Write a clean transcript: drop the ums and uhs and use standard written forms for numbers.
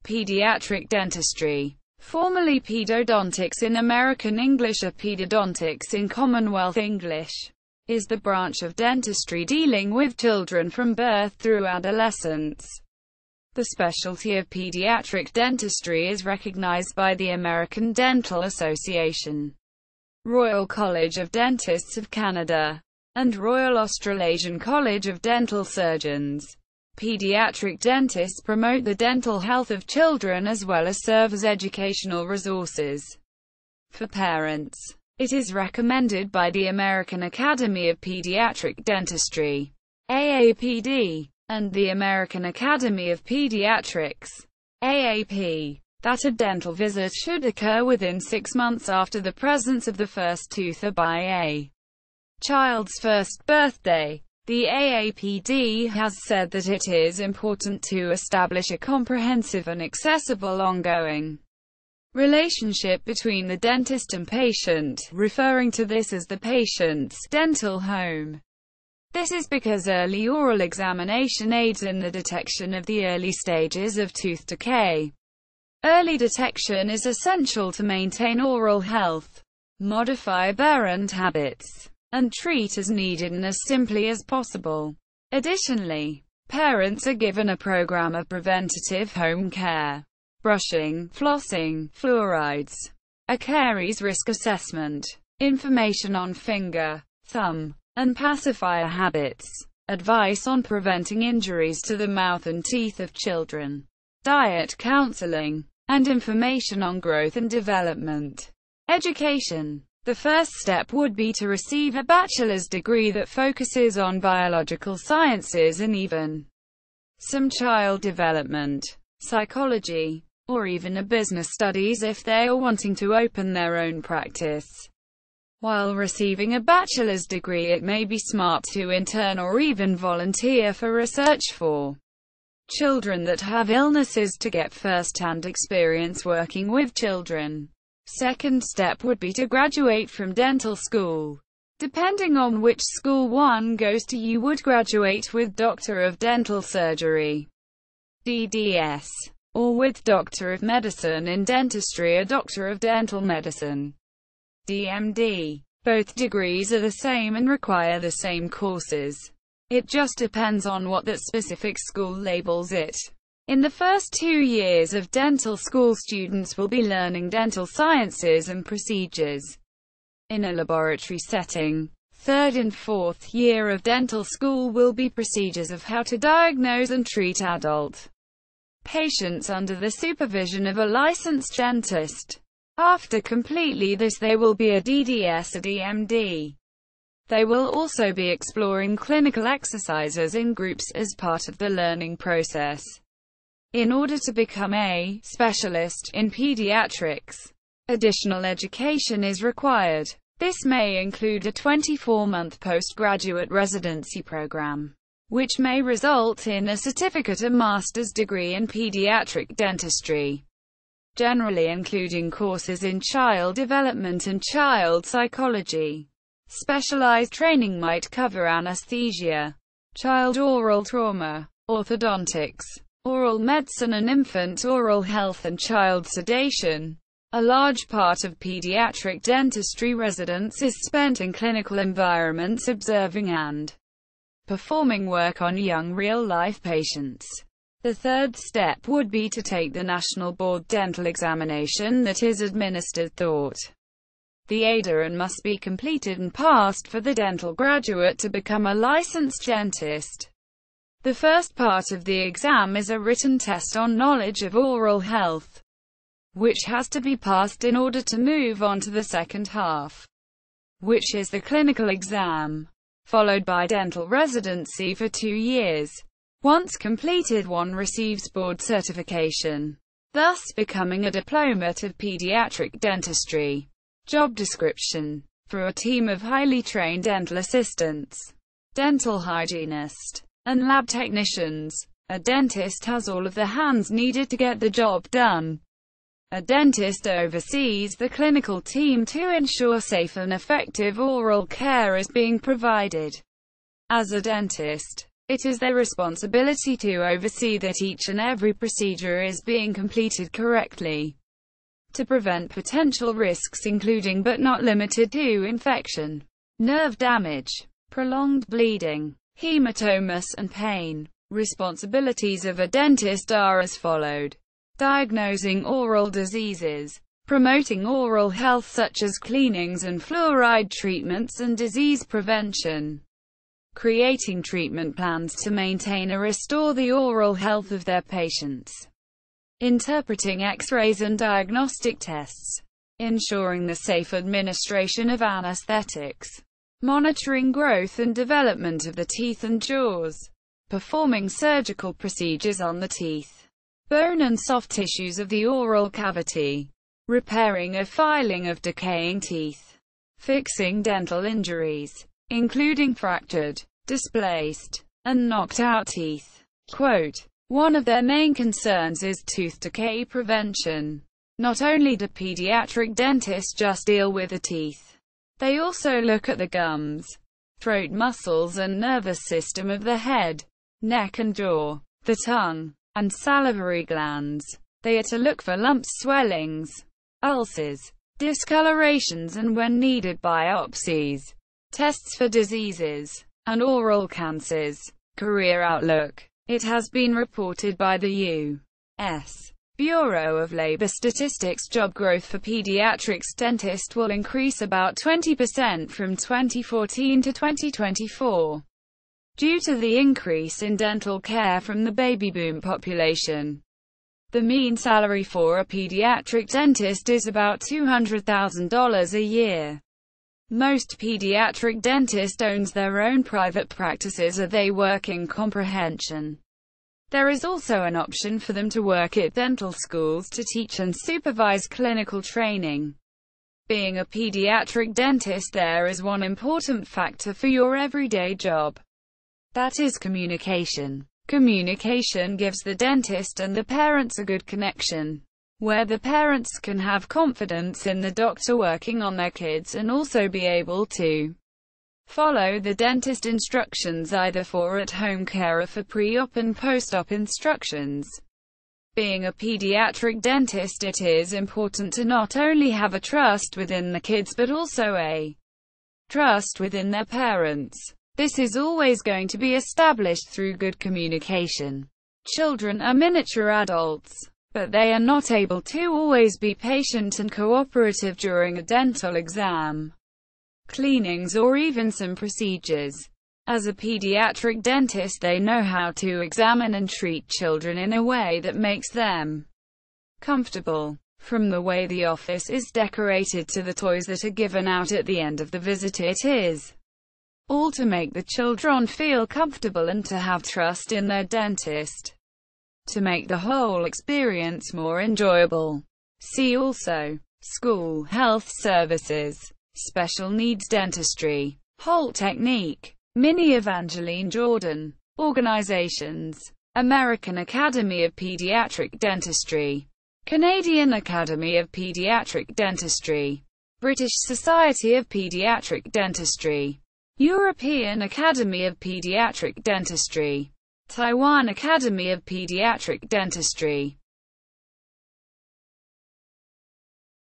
Pediatric dentistry, formerly pedodontics in American English or pedodontics in Commonwealth English, is the branch of dentistry dealing with children from birth through adolescence. The specialty of pediatric dentistry is recognized by the American Dental Association, Royal College of Dentists of Canada, and Royal Australasian College of Dental Surgeons. Pediatric dentists promote the dental health of children as well as serve as educational resources for parents. It is recommended by the American Academy of Pediatric Dentistry, AAPD, and the American Academy of Pediatrics, AAP, that a dental visit should occur within 6 months after the presence of the first tooth or by a child's first birthday. The AAPD has said that it is important to establish a comprehensive and accessible ongoing relationship between the dentist and patient, referring to this as the patient's dental home. This is because early oral examination aids in the detection of the early stages of tooth decay. Early detection is essential to maintain oral health, modify aberrant habits, and treat as needed and as simply as possible. Additionally, parents are given a program of preventative home care, brushing, flossing, fluorides, a caries risk assessment, information on finger, thumb, and pacifier habits, advice on preventing injuries to the mouth and teeth of children, diet counseling, and information on growth and development. Education. The first step would be to receive a bachelor's degree that focuses on biological sciences and even some child development, psychology, or even a business studies if they are wanting to open their own practice. While receiving a bachelor's degree, it may be smart to intern or even volunteer for research for children that have illnesses to get first-hand experience working with children. Second step would be to graduate from dental school. Depending on which school one goes to, you would graduate with Doctor of Dental Surgery, DDS, or with Doctor of Medicine in Dentistry or Doctor of Dental Medicine, DMD. Both degrees are the same and require the same courses. It just depends on what that specific school labels it. In the first 2 years of dental school, students will be learning dental sciences and procedures in a laboratory setting. Third and fourth year of dental school will be procedures of how to diagnose and treat adult patients under the supervision of a licensed dentist. After completely this, they will be a DDS or DMD. They will also be exploring clinical exercises in groups as part of the learning process. In order to become a specialist in pediatrics, additional education is required. This may include a 24-month postgraduate residency program, which may result in a certificate or master's degree in pediatric dentistry, generally including courses in child development and child psychology. Specialized training might cover anesthesia, child oral trauma, orthodontics, oral medicine and infant oral health and child sedation. A large part of pediatric dentistry residence is spent in clinical environments observing and performing work on young real-life patients. The third step would be to take the National Board Dental Examination that is administered through the ADA and must be completed and passed for the dental graduate to become a licensed dentist. The first part of the exam is a written test on knowledge of oral health, which has to be passed in order to move on to the second half, which is the clinical exam, followed by dental residency for 2 years. Once completed, one receives board certification, thus becoming a diplomat of pediatric dentistry. Job description: for a team of highly trained dental assistants, dental hygienist, and lab technicians, a dentist has all of the hands needed to get the job done. A dentist oversees the clinical team to ensure safe and effective oral care is being provided. As a dentist, It is their responsibility to oversee that each and every procedure is being completed correctly, to prevent potential risks including but not limited to infection, nerve damage, prolonged bleeding, hematomas, and pain. Responsibilities of a dentist are as followed: diagnosing oral diseases, promoting oral health such as cleanings and fluoride treatments and disease prevention, creating treatment plans to maintain or restore the oral health of their patients, interpreting X-rays and diagnostic tests, ensuring the safe administration of anesthetics, monitoring growth and development of the teeth and jaws, performing surgical procedures on the teeth, bone and soft tissues of the oral cavity, repairing or filing of decaying teeth, fixing dental injuries, including fractured, displaced, and knocked out teeth. Quote, one of their main concerns is tooth decay prevention. Not only do pediatric dentists just deal with the teeth, they also look at the gums, throat muscles and nervous system of the head, neck and jaw, the tongue, and salivary glands. They are to look for lumps, swellings, ulcers, discolorations, and when needed biopsies, tests for diseases, and oral cancers. Career outlook. It has been reported by the U.S. Bureau of Labor Statistics job growth for pediatrics dentists will increase about 20% from 2014 to 2024, due to the increase in dental care from the baby boom population. The mean salary for a pediatric dentist is about $200,000 a year. Most pediatric dentists own their own private practices or they work in comprehension. There is also an option for them to work at dental schools to teach and supervise clinical training. Being a pediatric dentist, there is one important factor for your everyday job. That is communication. Communication gives the dentist and the parents a good connection, where the parents can have confidence in the doctor working on their kids and also be able to follow the dentist instructions either for at-home care or for pre-op and post-op instructions. Being a pediatric dentist, it is important to not only have a trust within the kids but also a trust within their parents. This is always going to be established through good communication. Children are miniature adults, but they are not able to always be patient and cooperative during a dental exam, cleanings, or even some procedures. As a pediatric dentist, they know how to examine and treat children in a way that makes them comfortable. From the way the office is decorated to the toys that are given out at the end of the visit, it is all to make the children feel comfortable and to have trust in their dentist, to make the whole experience more enjoyable. See also school health services, special needs dentistry, Holt technique, Mini Evangeline Jordan, organizations, American Academy of Pediatric Dentistry, Canadian Academy of Pediatric Dentistry, British Society of Pediatric Dentistry, European Academy of Pediatric Dentistry, Taiwan Academy of Pediatric Dentistry.